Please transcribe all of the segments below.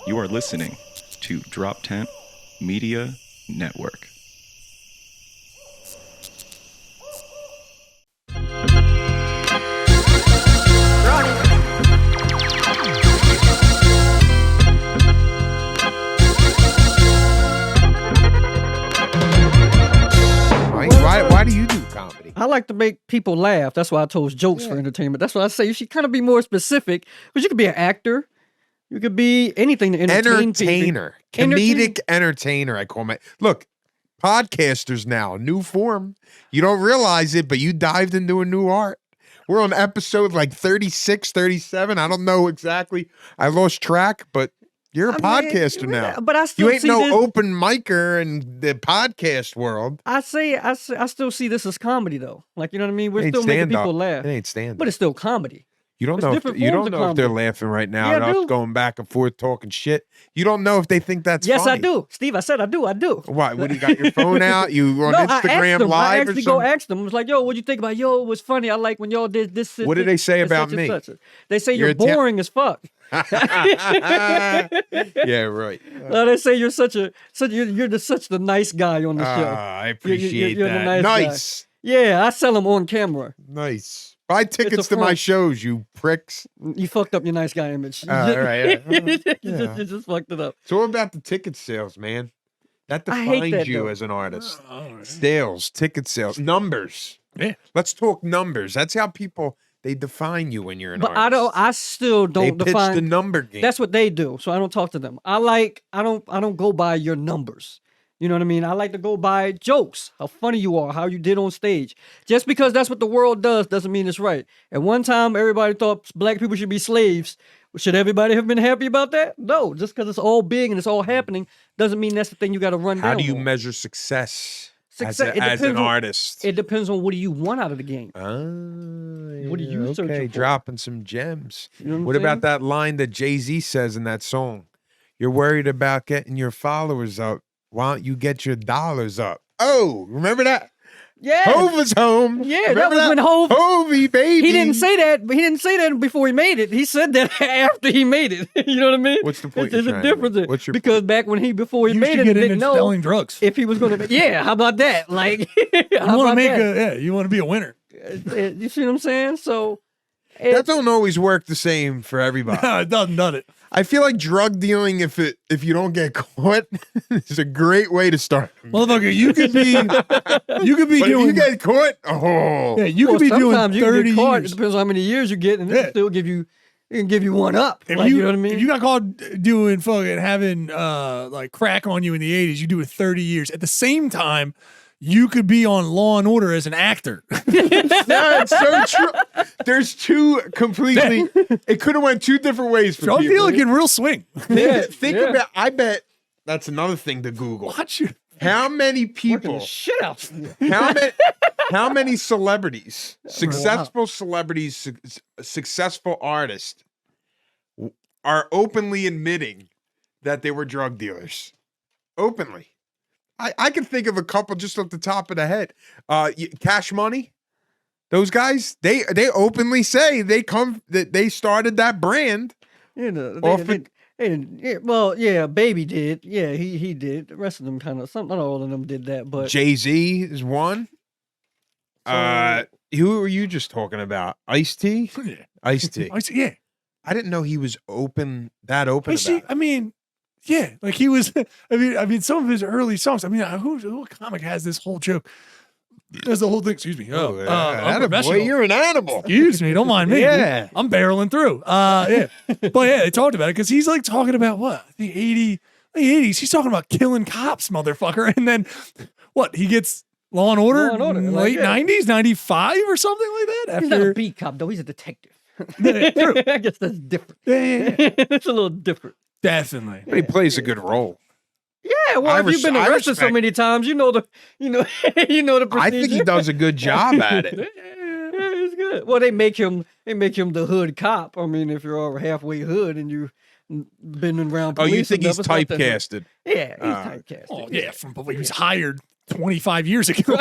You are listening to Drop Tent Media Network. Why do you do comedy? I like to make people laugh. That's why I chose jokes for entertainment. That's why I say you should kind of be more specific. But you could be an actor. You could be anything to entertain Entertainer. people. Comedic entertainer, I call my... Look, podcasters now, new form. You don't realize it, but you dived into a new art. We're on episode like 36, 37. I don't know exactly. I lost track, but you're a podcaster now. But I still you ain't see no this, open micer in the podcast world. I still see this as comedy though. Like, you know what I mean? We're It ain't still making stand-up. people laugh. It ain't stand But it's still comedy. You don't It's know. different You forms don't of know if they're comedy. laughing right now Yeah, at I us do. going back and forth talking shit. You don't know if they think that's Yes, funny. I do. Steve, I said I do. Why? What, you got your phone out? You on No, I asked Instagram them. I Live or actually go something? ask them. I was like, yo, what'd you think about? Yo, it was funny. I like when y'all did this. What did they say and about such and me? such. They say You're you're a temp- boring as fuck. Yeah, right. No, they say you're such the nice guy on the show. I appreciate you're the that. nice guy. Nice. Yeah, I sell them on camera. Nice. Buy tickets to front. my shows, you pricks. You fucked up your nice guy image. All right. you Yeah. just fucked it up. It's all about the ticket sales, man. That I hate defines that, you though. as an artist. Sales, ticket sales, numbers. Yeah. Let's talk numbers. That's how people, they define you when you're an But artist. I still They don't pitch define. the number game. That's what they do. So I don't talk to them. I don't go by your numbers. You know what I mean? I like to go by jokes, how funny you are, how you did on stage. Just because that's what the world does doesn't mean it's right. At one time, everybody thought black people should be slaves. Should everybody have been happy about that? No. Just because it's all big and it's all happening doesn't mean that's the thing you got to run down. How do you on. measure success, Success- as, it as depends an on- artist? It depends on what do you want out of the game. What are you searching okay, for? dropping some gems. You know What I'm about saying? that line that Jay-Z says in that song? You're worried about getting your followers up. Why don't you get your dollars up? Oh, remember that? Yeah. Hove was home. Yeah, that Remember was when Hove. Hovey, baby. He didn't say that, but he didn't say that before he made it. He said that after he made it. You know what I mean? What's the point There's you're a trying to difference. make? What's your because back when before he You made should it, get he didn't into know selling drugs. if he was going to. Yeah, how about that? Like, You want to make you want to be a winner. You see what I'm saying? So That don't always work the same for everybody. No, it doesn't, does it? I feel like drug dealing, if you don't get caught, is a great way to start. Motherfucker, you could be But if doing you get caught, oh, yeah, you well, could be doing sometimes you can 30 get caught. It years. depends on how many years you get, and it Yeah. can still give you. It can give you one up. If Like, you, you know what I mean? If you got caught doing fucking having like crack on you in the 80s, you do it 30 years. At the same time, you could be on Law and Order as an actor. yeah, it's so true. There's two completely. It could have went two different ways for Drug people. dealing can real swing. Yeah, think Yeah. about. I bet that's another thing to Google. Watch you. How many Working people? the shit out. How many celebrities, successful celebrities, successful artists, are openly admitting that they were drug dealers? Openly. I can think of a couple just off the top of the head. Cash Money. Those guys, they openly say they started that brand. You know, Off Baby did. Yeah, he did. The rest of them kind of, not all of them did that, but Jay-Z is one. Who were you just talking about? Ice-T? Yeah. Ice-T. Yeah. I didn't know he was open about Hey, see, it. I mean, yeah, like he was. I mean, some of his early songs. I mean, who comic has this whole joke? There's the whole thing. Excuse me. I'm Attaboy, professional. you're an animal. Excuse me. Don't mind me. Yeah. I'm barreling through. Yeah. But yeah, they talked about it because he's like talking about what the 80s. He's talking about killing cops, motherfucker. And then what? He gets Law and Order, Law and Order, like, late yeah. 90s, 95 or something like that. he's not a After beat cop though. He's a detective. Yeah, true. I guess that's different. Yeah. It's a little different. Definitely. But he plays a good role. Yeah, well, if you've been I arrested so respect- many times, you know the procedure. I think he does a good job at it. Yeah, it's good. Well, they make him the hood cop. I mean, if you're all halfway hood and you've been around Oh, police, you think and he's stuff, it's not that hood. typecasted? Yeah, he's typecast. Oh yeah, he was hired 25 years ago.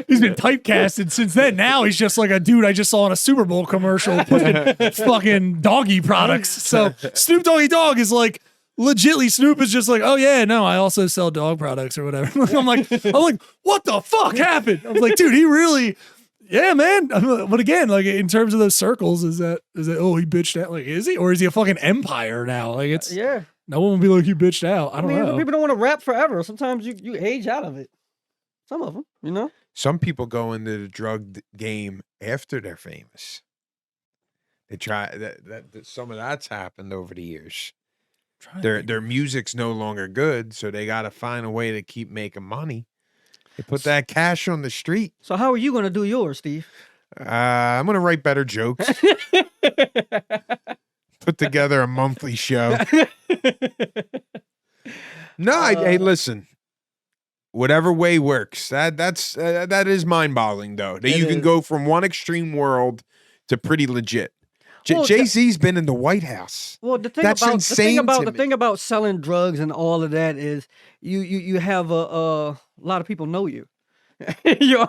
He's been typecasted since then. Now he's just like a dude I just saw in a Super Bowl commercial pushing fucking doggy products. So Snoop Doggy Dogg is like, legitly, Snoop is just like, oh yeah, no, I also sell dog products or whatever. I'm like, what the fuck happened? I was like, dude, he really, yeah, man. But again, like in terms of those circles, is that oh, he bitched out? Like, is he, or is he a fucking empire now? Like, it's Yeah. no one will be like, he bitched out. I don't know. People don't want to rap forever. Sometimes you age out of it. Some of them, you know. Some people go into the drug game after they're famous. They try that some of that's happened over the years. Their music's no longer good, so they got to find a way to keep making money. They put that cash on the street. So how are you going to do yours, Steve? I'm gonna write better jokes. Put together a monthly show. No, hey, listen. Whatever way works. That is mind-boggling, though. That you can go from one extreme world to pretty legit. Well, Jay-Z's been in the White House. Well, the thing That's about insane the thing about selling drugs and all of that is you have a lot of people know you. you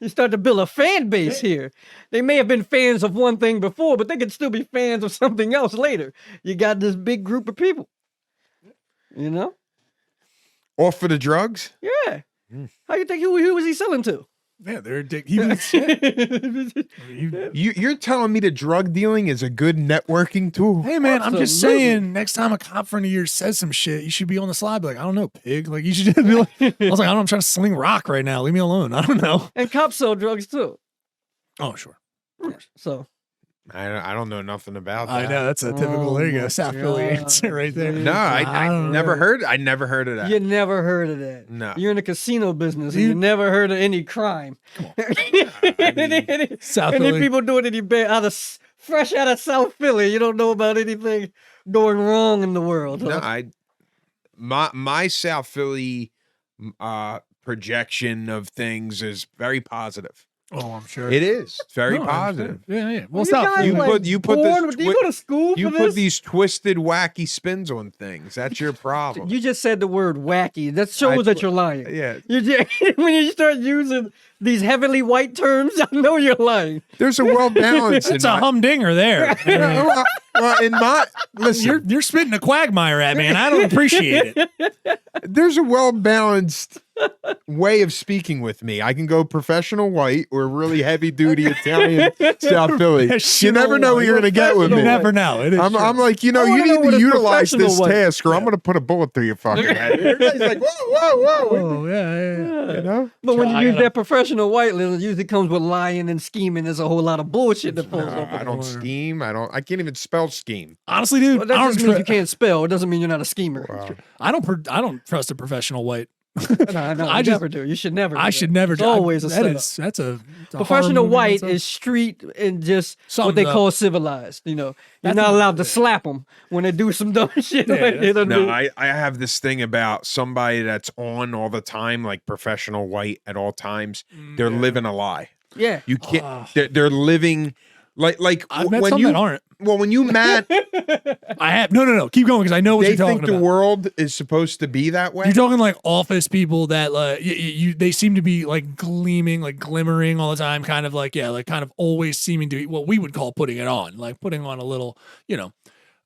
start to build a fan base here. They may have been fans of one thing before, but they could still be fans of something else later. You got this big group of people. You know? All for the drugs? Yeah. How you think who was he selling to? Yeah, they're addicted. You're telling me that drug dealing is a good networking tool? Hey man, I'm just Absolutely. saying. Next time a cop friend of yours says some shit, you should be on the slide. Be like, I don't know, pig. Like you should just be like, I was like, I don't know, I'm trying to sling rock right now. Leave me alone. I don't know. And cops sell drugs too. Oh sure. So I don't know nothing about that. I know that's a typical. There you go, South Philly answer right there. No, I don't never know. heard. I never heard of that. you never heard of that. No. You're in the casino business and you never heard of any crime. South Any Philly. people doing any bad fresh out of South Philly. You don't know about anything going wrong in the world. No, Huh? my South Philly projection of things is very positive. Oh, I'm sure It is very No, I'm positive. sure. Yeah, yeah. Well, You South guys, Philly. You like, put- you put this born with- do you go to school You for put this? these twisted, wacky spins on things. That's your problem. You just said the word wacky. That shows that you're lying. Yeah, You just, when you start using these heavily white terms, I know you're lying. there's a well balance. It's a humdinger there. Well, in my listen, You're spitting a quagmire at me, and I don't appreciate it. there's a well balanced way of speaking with me. I can go professional white or really heavy duty Italian South Philly. You Professional never know what you're gonna get with You me. never know. It is I'm true. like, I you wanna know need what to a utilize this professional white- task, or I'm gonna put a bullet through your fucking head. Everybody's like, whoa. Oh yeah. You know? But when you I use gotta- that professional white, it usually comes with lying and scheming. There's a whole lot of bullshit that falls off. I don't scheme. I can't even spell scheme. Honestly, dude, Well, that I just don't. means you can't spell. It doesn't mean you're not a schemer. I don't trust a professional white. No, I you just- never do. You should never. I do should that. never. It's always a that setup. is that's a Professional horror movie white in is street and just what Something they up. call civilized. You know, you're That's not a- allowed to slap them when they do some dumb shit. Yeah, like they don't No, do. I have this thing about somebody that's on all the time, like professional white at all times. They're living a lie. Yeah. You can't. They're living like I've met when some you that aren't. well when you Matt, I have no. Keep going because I know what they you're talking think the about. world is supposed to be that way. You're talking like office people that they seem to be like gleaming, like glimmering all the time, kind of like kind of always seeming to be what we would call putting it on, like putting on a little,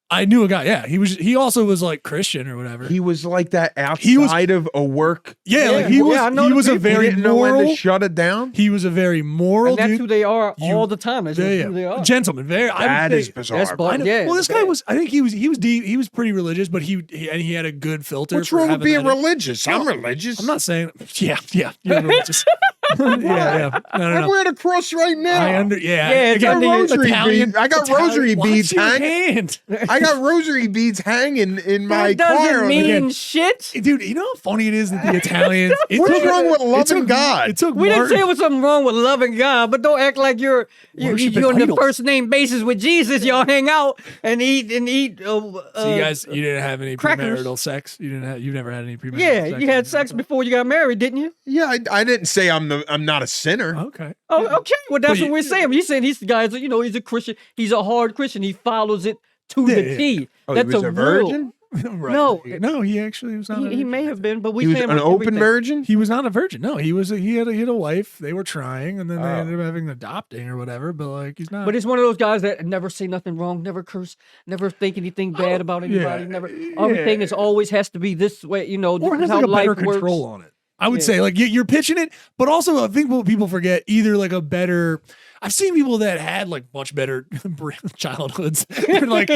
I knew a guy, he also was like Christian or whatever. He was like that He was- outside of a work. like he Yeah, was I know he the was a people. He very didn't know when moral. to shut it down. He was a very moral And that's dude. who they are You- all the time. That's just who they are. Gentleman, very. I That would is say, bizarre. That's bro. bar- I know. Yeah, well, this the guy bad. was. I think he was deep. He was pretty religious, but he had a good filter. What's for wrong with having being that- religious? I'm religious. I'm not saying. Yeah. You're religious. yeah. I'm No. wearing a cross right now. I under. Yeah. Yeah, it's Again, under your- rosary Italian- beads. I got Italian- rosary Watch beads your hanging. hand. I got rosary beads hanging in my That car. doesn't mean again. shit. Dude, you know how funny it is that the Italians. What's wrong with loving God? It took We didn't Martin- say there was something wrong with loving God, but don't act like you're Worshiping on the idols. first name basis with Jesus. Y'all hang out and eat. So you guys, you didn't have any crackers. premarital sex. You've never had any premarital. Yeah, sex. you had sex before you got married, didn't you? Yeah, I didn't say I'm not a sinner. Okay. Oh, okay. Well, that's But what we're saying. He's saying he's the guy. He's a Christian. He's a hard Christian. He follows it to the Yeah. T. Oh, That's he was a real- virgin? Right. No, he actually was not. he may have been, but we He was say him an on open everything. virgin. He was not a virgin. No, he had a wife. They were trying, and then they Oh. ended up having adopting or whatever. But like, he's not. But he's one of those guys that never say nothing wrong, never curse, never think anything bad about anybody. Never everything is always has to be this way. You know, or this has is how like a better life works. control on it. I would Yeah. say like you're pitching it, but also I think what people forget either like a better. I've seen people that had like much better childhoods, like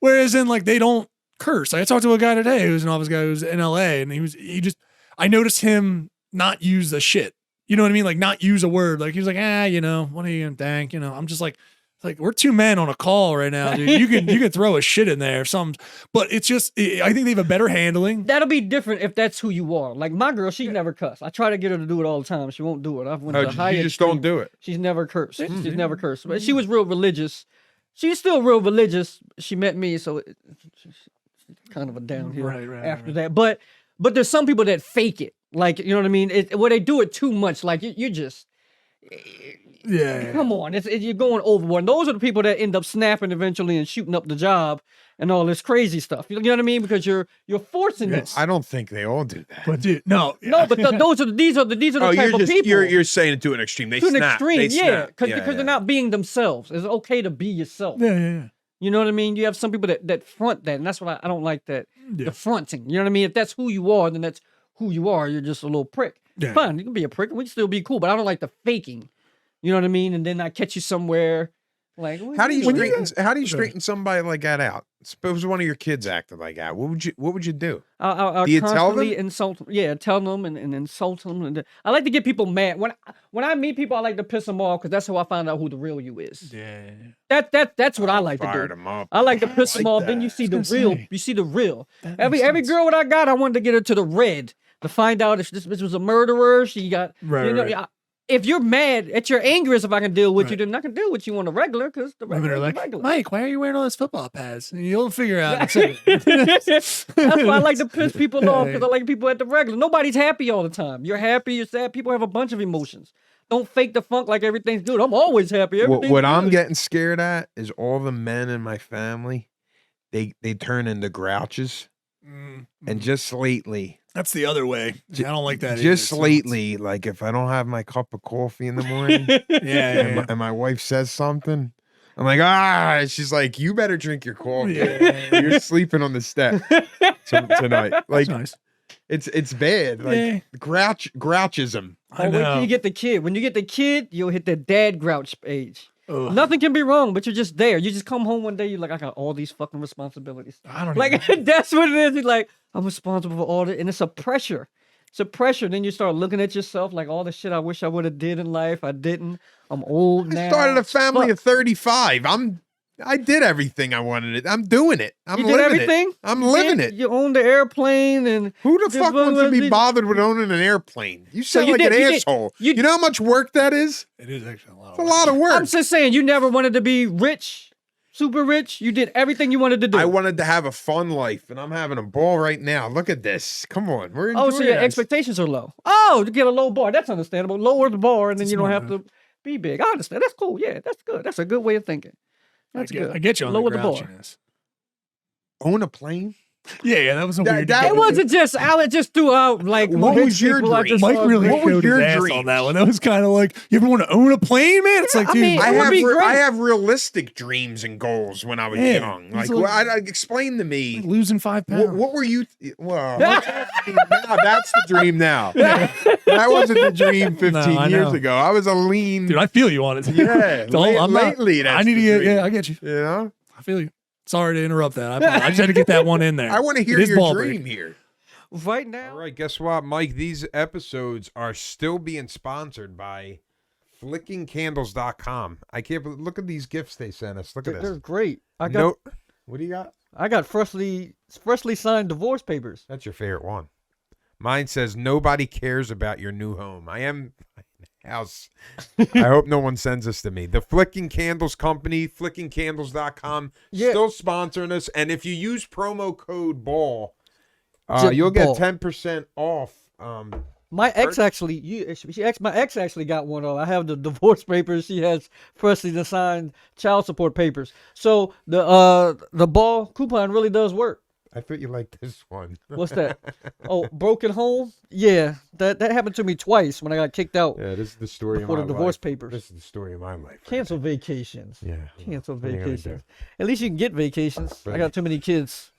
whereas in like they don't curse. Like, I talked to a guy today who's an office guy who's in LA, and I noticed him not use the shit. You know what I mean? Like not use a word. Like he was like, what are you gonna thank? I'm just like we're two men on a call right now, dude. You can throw a shit in there, but it's just I think they have a better handling. That'll be different if that's who you are. Like my girl, she never cuss. I try to get her to do it all the time. She won't do it. I've went to the high You just extreme. don't do it. She's never cursed. She's never cursed. But she was real religious. She's still real religious. She met me, so she's kind of a downhill after that. But there's some people that fake it. Like, you know what I mean? Where they do it too much. Like you just come on. You're going overboard. And those are the people that end up snapping eventually and shooting up the job and all this crazy stuff. You know what I mean? Because you're forcing it. I don't think they all do that. But dude, no, But these are the type of people. You're saying it to an extreme. They to an snap. extreme, They yeah, snap. because they're not being themselves. It's okay to be yourself. Yeah. You know what I mean? You have some people that front that, and that's what I don't like that the fronting. You know what I mean? If that's who you are, then that's who you are. You're just a little prick. Yeah. Fine, you can be a prick, and we can still be cool. But I don't like the faking. You know what I mean? And then I catch you somewhere. Like, How do you straighten somebody like that out? Suppose one of your kids acted like that. What would you do? I'll Do you tell constantly them? insult them. Yeah, tell them and insult them. And I like to get people mad. When I meet people, I like to piss them off because that's how I find out who the real you is. Yeah. That's what I like to Fired do. them up. I like to piss them like off. Then that. you see the I was real. gonna say. You see the real. That Every makes every sense. girl that I got, I wanted to get her to the red to find out if this bitch was a murderer. She got Right. If you're mad at your angriest, if I can deal with you, then I can deal with you on the regular because the Women regular are is like, the regular. Mike, why are you wearing all those football pads? And you'll figure out. That's why I like to piss people off because I like people at the regular. Nobody's happy all the time. You're happy, you're sad. People have a bunch of emotions. Don't fake the funk like everything's good. I'm always happy. Everything's What I'm good. getting scared at is all the men in my family. They turn into grouches, and just lately, That's the other way. I don't like that. just either. lately, like if I don't have my cup of coffee in the morning, and my wife says something, I'm like, she's like, you better drink your coffee. You're sleeping on the step tonight. Like, That's nice. it's bad. Like grouchism. I Wait till know. you get the kid. When you get the kid, you'll hit the dad grouch age. Ugh. Nothing can be wrong, but you're just there. You just come home one day, you're like, I got all these fucking responsibilities. I don't Like, even- that's what it is. You're like, I'm responsible for all that. And it's a pressure. It's a pressure. Then you start looking at yourself like all the shit I wish I would have did in life. I didn't. I'm old now. I started a family Fuck. of 35. I did everything I wanted. I'm doing it. I'm You did living everything? it. I'm living it. You owned the airplane and Who the fuck wants to be did- bothered with owning an airplane? You sound you like did- an you did- asshole. you- You know how much work that is? It is actually a lot. It's a lot of work. I'm just saying, you never wanted to be rich, super rich. You did everything you wanted to do. I wanted to have a fun life, and I'm having a ball right now. Look at this. Come on. We're enjoying Oh, so your this. expectations are low. Oh, to get a low bar. That's understandable. Lower the bar, and then That's you don't smart, have to be big. I understand. That's cool. Yeah, that's good. That's a good way of thinking. That's good. I get you on Lower the the bar. grouchiness. Own a plane? Yeah, that was a That- weird. that It wasn't just, I just threw out like, What rich was your people I dream? just Mike saw really great. What was showed his your ass dream? on that one. That was kind of like, you ever want to own a plane, man? It's like, I dude, mean, I It would have be great. I have realistic dreams and goals when I was Yeah, young. it's Like, like- well, explain to me. losing 5 pounds. What were you? Well, now that's the dream now. That wasn't the dream 15 I years know. ago. I was a lean. Dude, I feel you on it. Yeah, I'm not- lately that's I need to the get. dream. Yeah, I get you. You know, I feel you. Sorry to interrupt that. I apologize. I just had to get that one in there. I want to hear It is your ball dream break. here. Right now, All right, guess what, Mike? These episodes are still being sponsored by FlickingCandles.com. I can't believe, look at these gifts they sent us. Look at they're this. great. What do you got? I got freshly signed divorce papers. That's your favorite one. Mine says, nobody cares about your new home. I am house. I hope no one sends this to me. The Flicking Candles Company, FlickingCandles.com, Yeah. still sponsoring us. And if you use promo code BALL, Just you'll get ball. 10% off. My ex actually, my ex actually got one of. I have the divorce papers. She has freshly signed child support papers. So the ball coupon really does work. I thought you liked this one. What's that? Oh, broken home? Yeah, that happened to me twice when I got kicked out Yeah, this is the story before of the my divorce life. papers. This is the story of my life. Cancel vacations. Yeah. Cancel what are you gonna vacations. At least you can get vacations. I Right. got too many kids.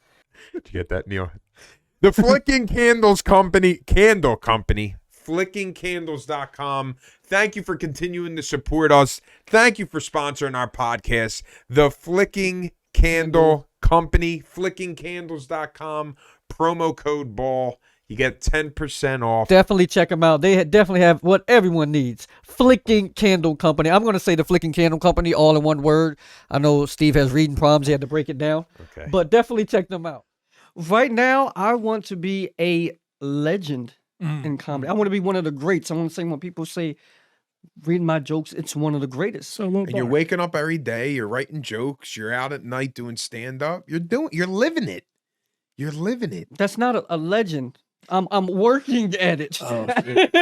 Did you get that, Neil? The Flicking Candles Company, Candle Company, flickingcandles.com. Thank you for continuing to support us. Thank you for sponsoring our podcast. The Flicking Candle Company, flickingcandles.com, promo code BALL. You get 10% off. Definitely check them out. They definitely have what everyone needs. Flicking Candle Company. I'm going to say the Flicking Candle Company all in one word. I know Steve has reading problems. He had to break it down. Okay. But definitely check them out. Right now, I want to be a legend in comedy. I want to be one of the greats. I want to say when people say, reading my jokes, it's one of the greatest. So low And you're bar. waking up every day, you're writing jokes, you're out at night doing stand-up. You're living it. You're living it. That's not a legend. I'm working at it. Oh,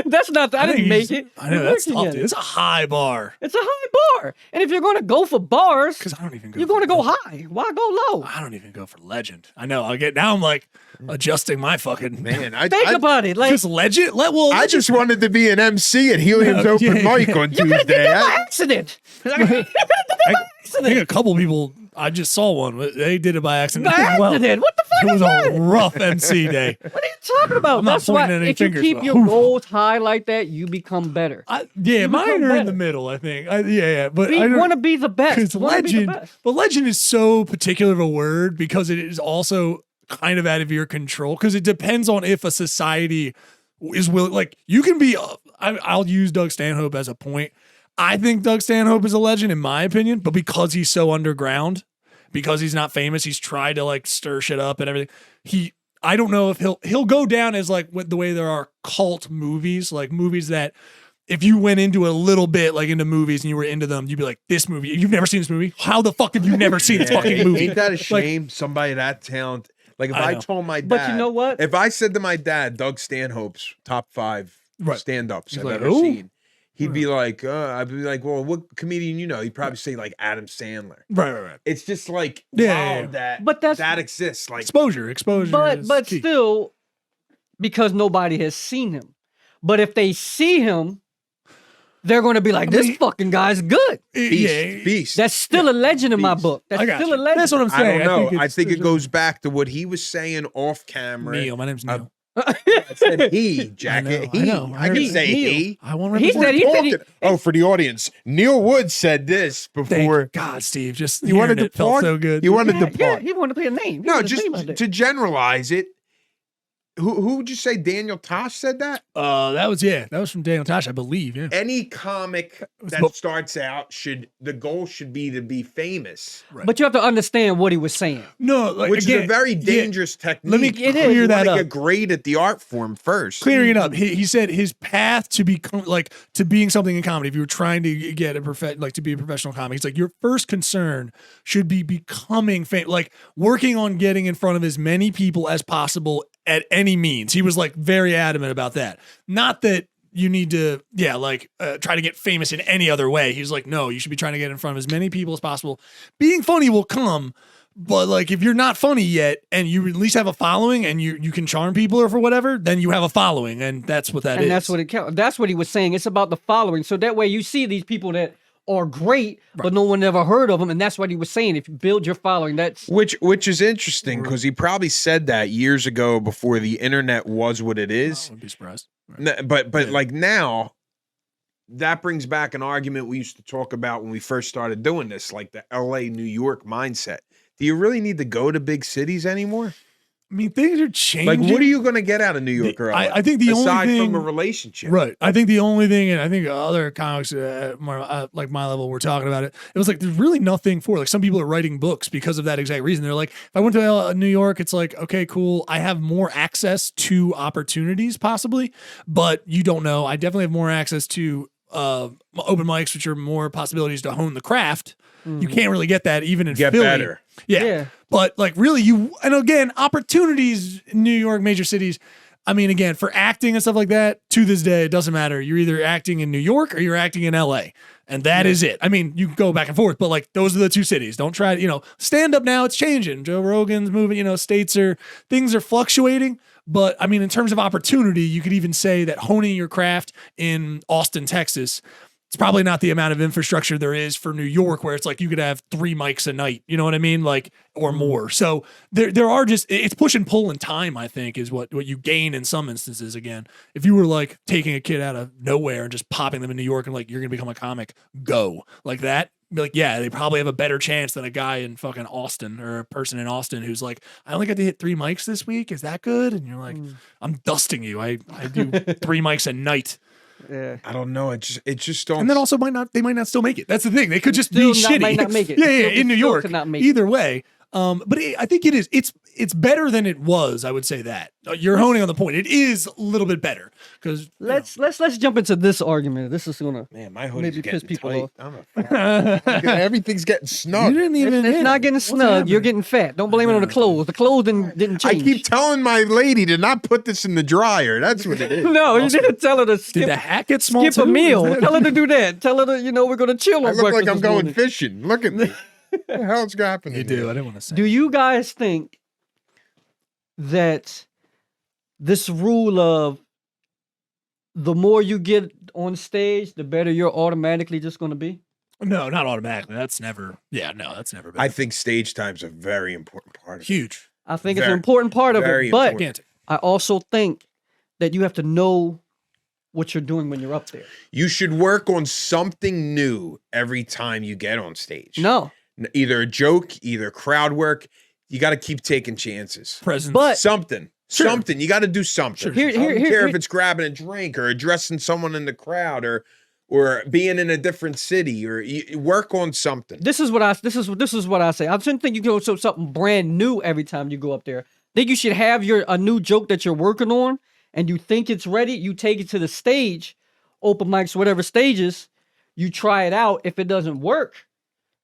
That's not. I didn't make it. I know You're that's working tough, at dude. it. It's a high bar. It's a high bar. And if you're going to go for bars, Because I don't even go. you're for going to go legend. high. Why go low? I don't even go for legend. I know. Now I'm like adjusting my fucking Man, Think about it. Like Because legend. I just wanted to be an MC at Helium's No, open yeah, mic yeah. on you could have did Tuesday. that by accident. I think a couple people. I just saw one. They did it by accident. By as well. accident. What the fuck It is was that? a rough MC day. What are you talking about? I'm not That's why pointing at any if you fingers, keep but- your goals high like that, you become better. Yeah, mine become are in better. the middle. I think. Yeah. But We I want to be the best. because Wanna be the legend. best. But legend is so particular of a word because it is also kind of out of your control because it depends on if a society is willing. Like you can be. I'll use Doug Stanhope as a point. I think Doug Stanhope is a legend in my opinion, but because he's so underground, because he's not famous, he's tried to like stir shit up and everything. I don't know if he'll go down as like the way there are cult movies, like movies that if you went into a little bit like into movies and you were into them, you'd be like, this movie, you've never seen this movie? How the fuck have you never seen this fucking movie? Ain't that a shame? Somebody that talented. Like if I I know. told my dad, But you know what? If I said to my dad, Doug Stanhope's top 5 Right. stand-ups He's I've like, ever "Who?" seen, he'd be like, I'd be like, well, what comedian you know? He'd probably say like Adam Sandler. Right. It's just like Yeah. wow that But that's- that exists. Like Exposure. But is key. still, because nobody has seen him. But if they see him, they're going to be like, this fucking guy's good. beast. That's still a legend in my Beast. book. That's I got still you. a legend. That's what I'm I saying. don't know. I it's- think it there's goes back to what he was saying off camera. Neil. My name's Neil. I said he, Jacket. I know. I can He- say Neil. he. I want to He said he Oh, for the audience, Neil Wood said this before. God, Steve, just You wanted to it felt plug? so good. You wanted to yeah, plug? he wanted to play a name. He No, wanted his just name out there. to generalize it. Who would you say Daniel Tosh said that? That was from Daniel Tosh, I believe. Yeah. Any comic that But- starts out the goal should be to be famous, But you have to understand what he was saying. No, like which again, is a very yeah, dangerous technique. Let me It is. clear You that wanna up. get great at the art form first. Clearing it up, he said his path to become to being something in comedy. If you were trying to get to be a professional comic, it's like your first concern should be becoming famous, like working on getting in front of as many people as possible at any means. He was like very adamant about that. Not that you need to, try to get famous in any other way. He's like, no, you should be trying to get in front of as many people as possible. Being funny will come. But like if you're not funny yet and you at least have a following and you can charm people or for whatever, then you have a following, and that's what that is. And that's what it counts. That's what he was saying. It's about the following. So that way you see these people that are great, but no one ever heard of them. And that's what he was saying. If you build your following, that's Which is interesting because he probably said that years ago before the internet was what it I is. wouldn't be surprised. But like now, that brings back an argument we used to talk about when we first started doing this, like the LA, New York mindset. Do you really need to go to big cities anymore? I mean, things are Like, changing. what are you going to get out of New York or LA? I think the only aside thing, from a relationship, right? I think the only thing, and I think other comics like my level were talking about it. It was like there's really nothing for. Like some people are writing books because of that exact reason. They're like, if I went to New York, it's like okay, cool. I have more access to opportunities, possibly, but you don't know. I definitely have more access to open mics, which are more possibilities to hone the craft. You can't really get that even in Get Philly. better. Yeah. Yeah. But like really and again, opportunities in New York, major cities, I mean, again, for acting and stuff like that, to this day, it doesn't matter. You're either acting in New York or you're acting in LA. And that is it. I mean, you can go back and forth, but like those are the two cities. Don't try to, stand up now, it's changing. Joe Rogan's moving, things are fluctuating. But I mean, in terms of opportunity, you could even say that honing your craft in Austin, Texas, it's probably not the amount of infrastructure there is for New York, where it's like you could have 3 mics a night, you know what I mean? Like, or more. So there are it's push and pull in time, I think, is what you gain in some instances. Again, if you were like taking a kid out of nowhere and just popping them in New York and like, you're going to become a comic, go like that. Be like, yeah, they probably have a better chance than a guy in fucking Austin or a person in Austin who's like, I only got to hit 3 mics this week. Is that good? And you're like, I'm dusting you. I do 3 mics a night. Yeah. I don't know. It just don't. And then also they might not still make it. That's the thing. They could just be shitty. Might not make it. Yeah, in New York. Could not make Either way. But I think it is. It's better than it was. I would say that you're honing on the point. It is a little bit better because let's jump into this argument. This is gonna my hoodie's maybe piss getting people tight. off. Everything's getting snug. You didn't even. It's not getting snug. You're getting fat. Don't blame it on the clothes. The clothes didn't I change. keep telling my lady to not put this in the dryer. That's what it is. No, you didn't tell her to Did skip. the hat get small? Skip a too? meal. Is that- Tell her to do that. Tell her to, we're gonna chill I on look breakfast like I'm this going morning. fishing. Look at me. What the hell's happening? You do. here? I didn't want to say. Do you guys think that this rule of the more you get on stage, the better you're automatically just going to be? No, not automatically. That's never. Yeah, no, that's never been. I think stage time's a very important part of it. Huge. I think it's Very- an important part of very it, but important. Gigantic. I also think that you have to know what you're doing when you're up there. You should work on something new every time you get on stage. No, Either a joke, either crowd work. You got to keep taking chances. Presence. but Something. Sure. Something. You got to do something. Here- I don't here- care here- if it's grabbing a drink or addressing someone in the crowd or being in a different city or work on something. this is what I say. I shouldn't think you go to something brand new every time you go up there. I think you should have a new joke that you're working on, and you think it's ready. You take it to the stage, open mics, whatever stages. You try it out. If it doesn't work,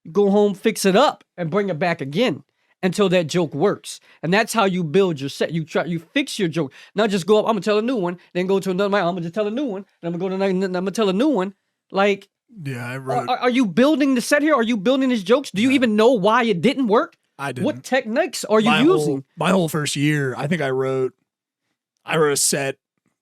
you go home, fix it up, and bring it back again until that joke works. And that's how you build your set. You fix your joke. Not just go up, I'm gonna tell a new one, then go to another mic, I'm gonna just tell a new one, then I'm gonna go to another, I'm gonna tell a new one. Like, yeah, I wrote. are you building the set here? Are you building these jokes? Do you even know why it didn't work? I didn't. What techniques are you using? My whole first year, I think I wrote a set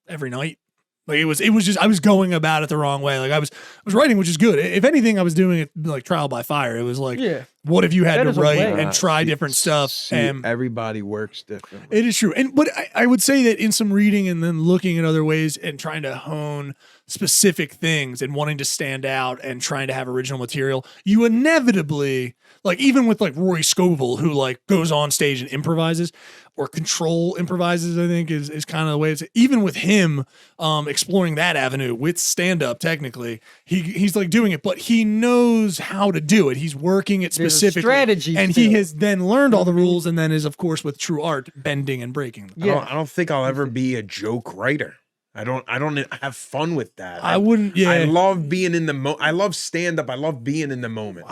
every night. Like it was just I was going about it the wrong way. Like I was writing, which is good. If anything, I was doing it like trial by fire. It was like, Yeah. what if you had That to is a write way. and try different stuff? See, And everybody works differently. it is true. But I would say that in some reading and then looking at other ways and trying to hone specific things and wanting to stand out and trying to have original material, you inevitably, like even with like Rory Scovel, who like goes on stage and improvises, or Control improvises, I think is kind of the way it's, even with him exploring that avenue with stand-up, technically, he's like doing it, but he knows how to do it. He's working it There's a specifically. strategy And still. he has then learned all the rules and then is, of course, with true art, bending and breaking them. Yeah. I don't think I'll ever be a joke writer. I don't have fun with that. I wouldn't, yeah. I love being in the moment. I love stand up. I love being in the moment.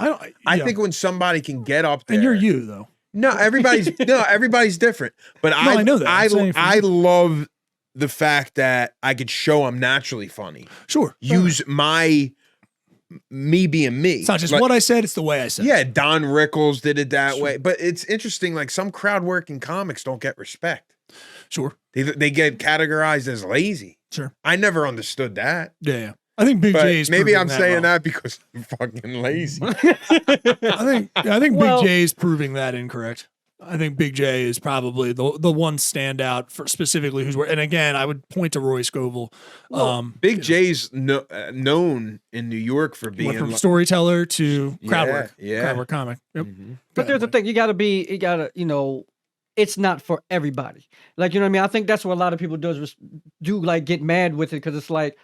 I think when somebody can get up there. and you're you, though. No, everybody's different. But I know that. I'm saying for I you. love the fact that I could show I'm naturally funny. Sure. Use me being me. It's not just Like, what I said, it's the way I said it. yeah, Don Rickles did it that way. But it's interesting, like some crowd working comics don't get respect. Sure. They get categorized as lazy. Sure. I never understood that. Yeah. I think Big But J's maybe proving I'm saying wrong. that because I'm fucking lazy. I think Well- Big J's proving that incorrect. I think Big J is probably the one standout for specifically who's and again I would point to Roy Scovel. Big J's known in New York for Went being from like, storyteller to crowd Yeah, work. yeah. Crowd work comic. Yep. But there's the thing, it's not for everybody. Like, you know what I mean? I think that's what a lot of people do like get mad with it, because it's like,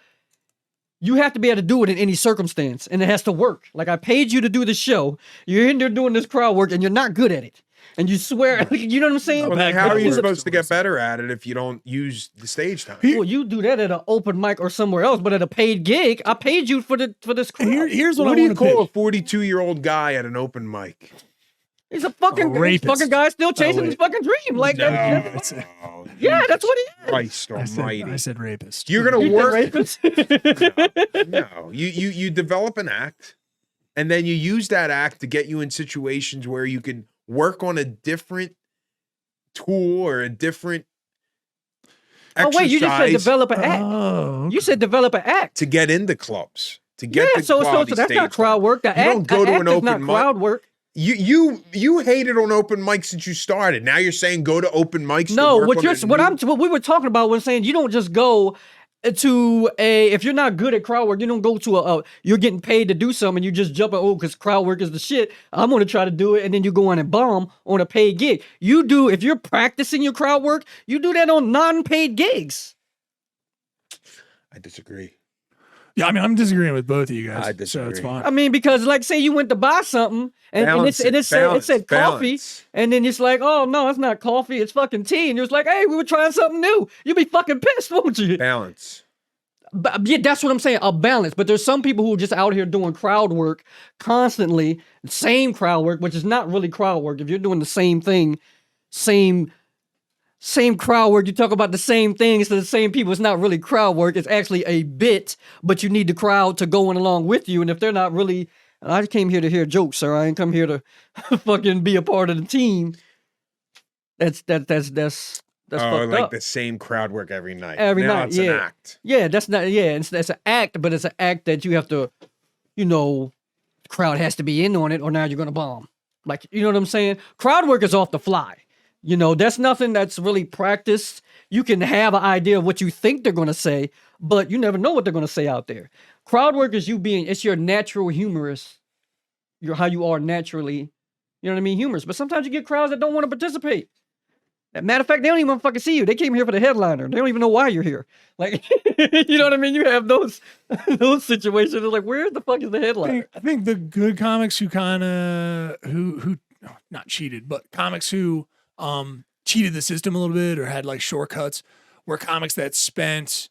you have to be able to do it in any circumstance, and it has to work. Like, I paid you to do the show. You're in there doing this crowd work, and you're not good at it. And you swear, you know what I'm saying? well, then how back are you then. supposed to get better at it if you don't use the stage time? Well, you do that at an open mic or somewhere else, but at a paid gig, I paid you for this crowd. Here's what What I do you want to call a pitch. 42-year-old guy at an open mic? He's a fucking rapist. guy still chasing wait. his fucking dream. Like, No, that's no, Yeah, that's what he is. Christ I Almighty. said rapist. You're gonna You work. rapist? No, you develop an act, and then you use that act to get you in situations where you can work on a different tool or a different Oh exercise wait, you just said develop an act. Oh, You said develop an act. to get into clubs. To get Yeah, the so quality that's not stage crowd time. work. The You act, don't go the to act an is open not mic. crowd work. You hated on open mics since you started. Now you're saying go to open mics. No, to work what we were talking about was saying you don't just go to if you're not good at crowd work, you don't go to you're getting paid to do something and you just jump in, because crowd work is the shit. I'm gonna try to do it, and then you go on and bomb on a paid gig. You do, if you're practicing your crowd work, you do that on non-paid gigs. I disagree. yeah. I mean, I'm disagreeing with both of you guys. I So it's disagree. fine. I mean, because like say you went to buy something and it said coffee, and then it's like, oh no, it's not coffee, it's fucking tea, and you're just like, hey, we were trying something new. You'd be fucking pissed, won't you? Balance. But yeah, that's what I'm saying, a balance. But there's some people who are just out here doing crowd work constantly, same crowd work, which is not really crowd work. If you're doing the same thing, same crowd work, you talk about the same things to the same people, it's not really crowd work. It's actually a bit, but you need the crowd to go in along with you. And if they're not really, I came here to hear jokes, sir. I didn't come here to fucking be a part of the team. That's fucked like up. the same crowd work every night. Every Now night, it's yeah. an act. Yeah, that's an act, but it's an act that you have to, crowd has to be in on it, or now you're gonna bomb. Like, you know what I'm saying? Crowd work is off the fly. That's nothing that's really practiced. You can have an idea of what you think they're gonna say, but you never know what they're gonna say out there. Crowd work is it's your natural humorous, how you are naturally, you know what I mean, humorous. But sometimes you get crowds that don't want to participate. Matter of fact, they don't even fucking see you. They came here for the headliner. They don't even know why you're here. Like, you know what I mean? You have those situations. It's like, where the fuck is the headliner? I think the good comics who kind of who not cheated, but comics who cheated the system a little bit or had like shortcuts were comics that spent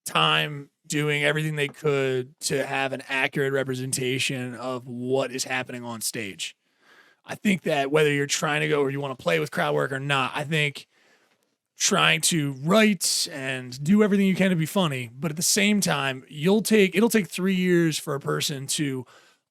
time doing everything they could to have an accurate representation of what is happening on stage. I think that whether you're trying to go or you want to play with crowd work or not, I think trying to write and do everything you can to be funny, but at the same time, it'll take 3 years for a person to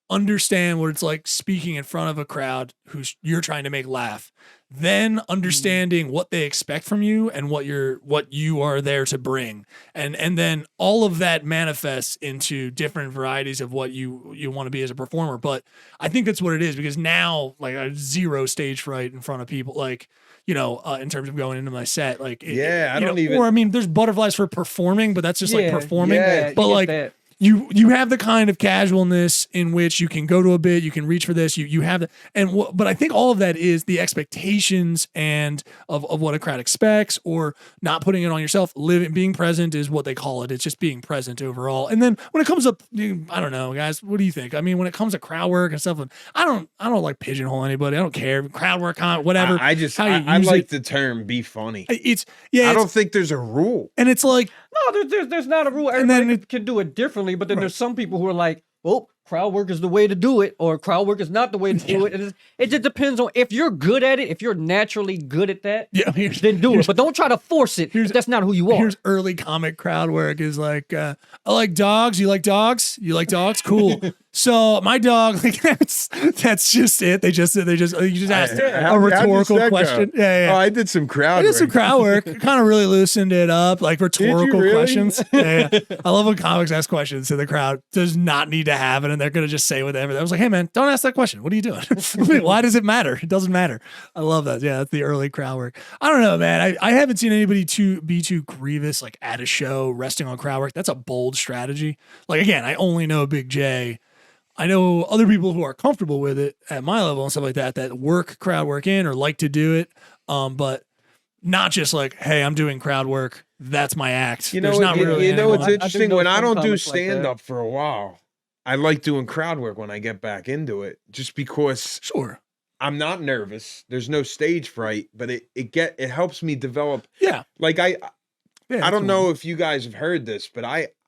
understand what it's like speaking in front of a crowd who's you're trying to make laugh, then understanding what they expect from you and what you are there to bring, and then all of that manifests into different varieties of what you want to be as a performer. But I think that's what it is, because now, like, I have zero stage fright in front of people, like, in terms of going into my set, like, I don't even. or I mean, there's butterflies for performing, but that's just like performing. Yeah, but you get like that. you have the kind of casualness in which you can go to a bit, you can reach for this, you have the, but I think all of that is the expectations and of what a crowd expects, or not putting it on yourself. Being present is what they call it. It's just being present overall. And then when it comes up, I don't know, guys, what do you think? I mean, when it comes to crowd work and stuff, I don't like pigeonhole anybody. I don't care. Crowd work, whatever. I like the term "be funny." I don't think there's a rule, and it's like, No, there's not a rule. Everybody can do it differently, but then there's some people who are like, well, crowd work is the way to do it, or crowd work is not the way to do it. And it just depends on if you're good at it, if you're naturally good at that, then do it. But don't try to force it. That's not who you are. Here's early comic crowd work is like, I like dogs. You like dogs? You like dogs? Cool. So my dog, like, that's just it. You just asked a retorical question. Yeah. Oh, I did some crowd. I did some crowd work. Kind of really loosened it up, like rhetorical questions. Yeah. I love when comics ask questions, so the crowd does not need to have it, and they're gonna just say whatever. I was like, hey man, don't ask that question. What are you doing? Why does it matter? It doesn't matter. I love that. Yeah, that's the early crowd work. I don't know, man. I haven't seen anybody be too grievous, like at a show, resting on crowd work. That's a bold strategy. Like, again, I only know Big J. I know other people who are comfortable with it at my level and stuff like that work crowd work in or like to do it. But not just like, hey, I'm doing crowd work, that's my act. It's interesting. When I don't do stand up for a while, I like doing crowd work when I get back into it, just because I'm not nervous. There's no stage fright, but it helps me develop. Yeah. Like I don't know if you guys have heard this, but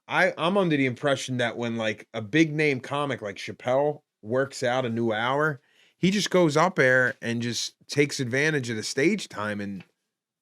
I'm under the impression that when like a big name comic like Chappelle works out a new hour, he just goes up there and just takes advantage of the stage time and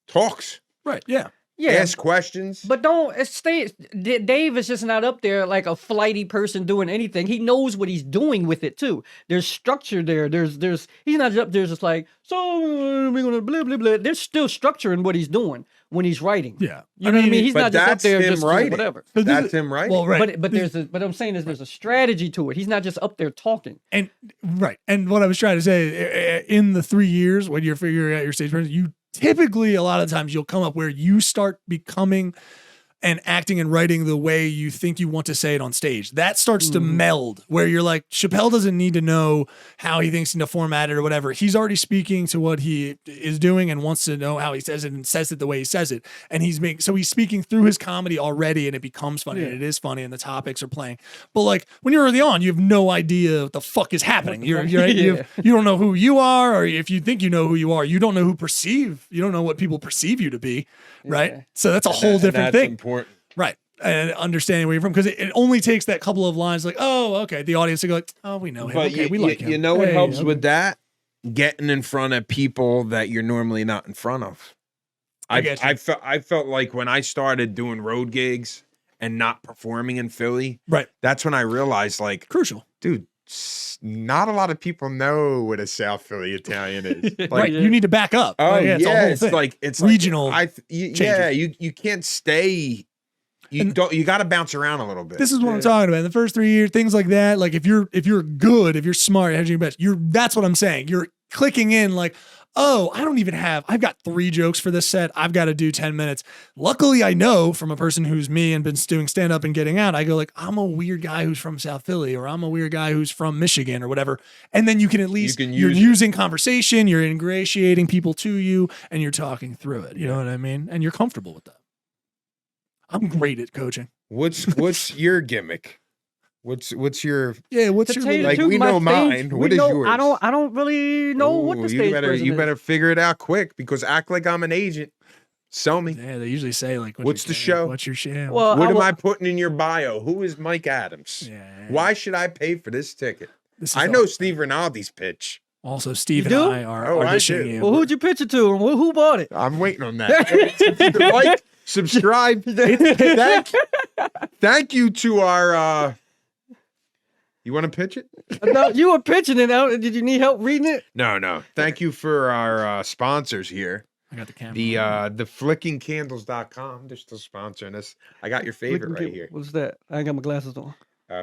talks. Right. Yeah. Yeah. Ask questions. But Dave is just not up there like a flighty person doing anything. He knows what he's doing with it too. There's structure there. He's not up there just like, so we're gonna blah blah blah. There's still structure in what he's doing when he's writing. Yeah. You know what I mean? He's but not just up that's there him just writing. whatever. That's him writing. Well, right. But I'm saying is there's a strategy to it. He's not just up there talking. And right. And what I was trying to say, in the 3 years when you're figuring out your stage presence, you typically a lot of times you'll come up where you start becoming and acting and writing the way you think you want to say it on stage. That starts to meld where you're like, Chappelle doesn't need to know how he thinks to format it or whatever. He's already speaking to what he is doing and wants to know how he says it and says it the way he says it. And he's speaking through his comedy already and it becomes funny and it is funny and the topics are playing. But like when you're early on, you have no idea what the fuck is happening. You don't know who you are, or if you think you know who you are, you don't know you don't know what people perceive you to be. Right. Yeah. So that's a whole different thing. Important. Right. And understanding where you're from, because it only takes that couple of lines like, oh, okay. The audience will go like, oh, we know him. But Okay, we like him. You know what Hey, helps okay. with that? Getting in front of people that you're normally not in front of. I felt like when I started doing road gigs and not performing in Philly, Right. that's when I realized, like, Crucial. dude, not a lot of people know what a South Philly Italian is. Like, Right. You need to back up. oh Like, yeah, it's a whole it's thing. like it's Regional Like, yeah, you can't stay. You got to bounce around a little bit. This is what I'm talking about. In the first 3 years, things like that. Like if you're good, if you're smart, hedging your bets, that's what I'm saying. You're clicking in like, oh, I've got 3 jokes for this set. I've got to do 10 minutes. Luckily, I know from a person who's me and been doing stand up and getting out, I go like, I'm a weird guy who's from South Philly, or I'm a weird guy who's from Michigan or whatever. And then you can at least, you're using conversation, you're ingratiating people to you, and you're talking through it. You know what I mean? And you're comfortable with that. I'm great at coaching. What's your gimmick? What's your What's To your tell you the like, truth, we my know stage- mine. we What is know- yours? I don't really know what the stage you presence better is. figure it out quick, because act like I'm an agent. Sell me. Yeah, they usually say like, What's the show? What's your show? Well, What am will- I putting in your bio? Who is Mike Adams? Yeah. Why should I pay for this ticket? This is I know SteveRinaldi's pitch. Also, Steve You and do? I are Oh, I auditioning do. you. Well, who'd you pitch it to, and who bought it? I'm waiting on that. Like, subscribe. Thank you to our. You want to pitch it? No, you were pitching it out. Did you need help reading it? No. Thank you for our sponsors here. I got the camera. The flickingcandles.com. They're still sponsoring us. I got your favorite right here. What's that? I ain't got my glasses on.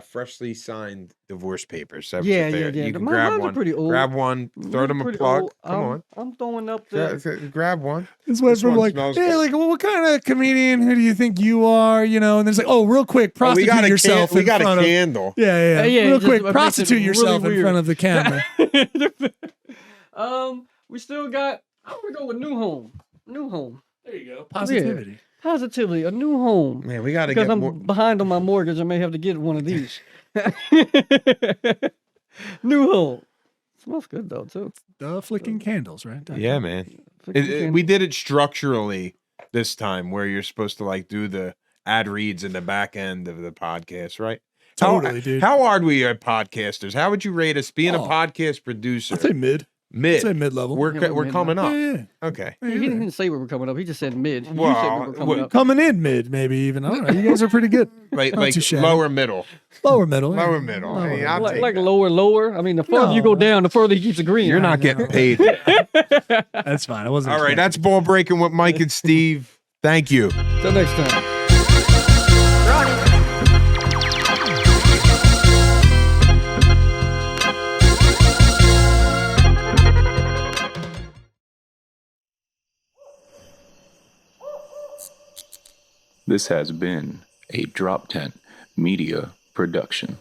Freshly signed divorce papers. Yeah. You can Mine- grab mine are one. pretty old. Grab one. Throw them a Pretty plug. old. Come on. I'm throwing up the. Grab one. This went This from one like, smells yeah, good. like, well, what kind of comedian? Who do you think you are? You know, and there's like, oh, real quick, prostitute yourself. We in got a front of, candle. yeah. Yeah, Real just quick, makes it prostitute really yourself in weird. front of the camera. We still got. I'm gonna go with new home. New home. There you go. Positivity. Positively, a new home. Man, we got to Because get I'm more. behind on my mortgage, I may have to get one of these. New home. Smells good though too. The flicking candles, right? Yeah, man. Freaking We did it structurally this time, where you're supposed to like do the ad reads in the back end of the podcast, right? Totally, dude. How hard we are podcasters? How would you rate us being a Oh. podcast producer? I'd say mid. Mid. I'd say mid-level. We're Yeah, we're we're coming up. yeah. Okay. He didn't say we were coming up. He just said mid. You said we Well, were coming what- up. Coming in mid, maybe even. I don't know. You guys are pretty good. Like Not too shabby. lower middle. Lower middle. yeah. Lower middle. I mean, I'll Like, take like that. lower. I mean, the further you go No. down, the further he keeps agreeing. You're not getting paid. That's fine. I wasn't. All right, expecting- that's ball breaking with Mike and Steve. Thank you. Till next time. This has been a Drop Tent Media Production.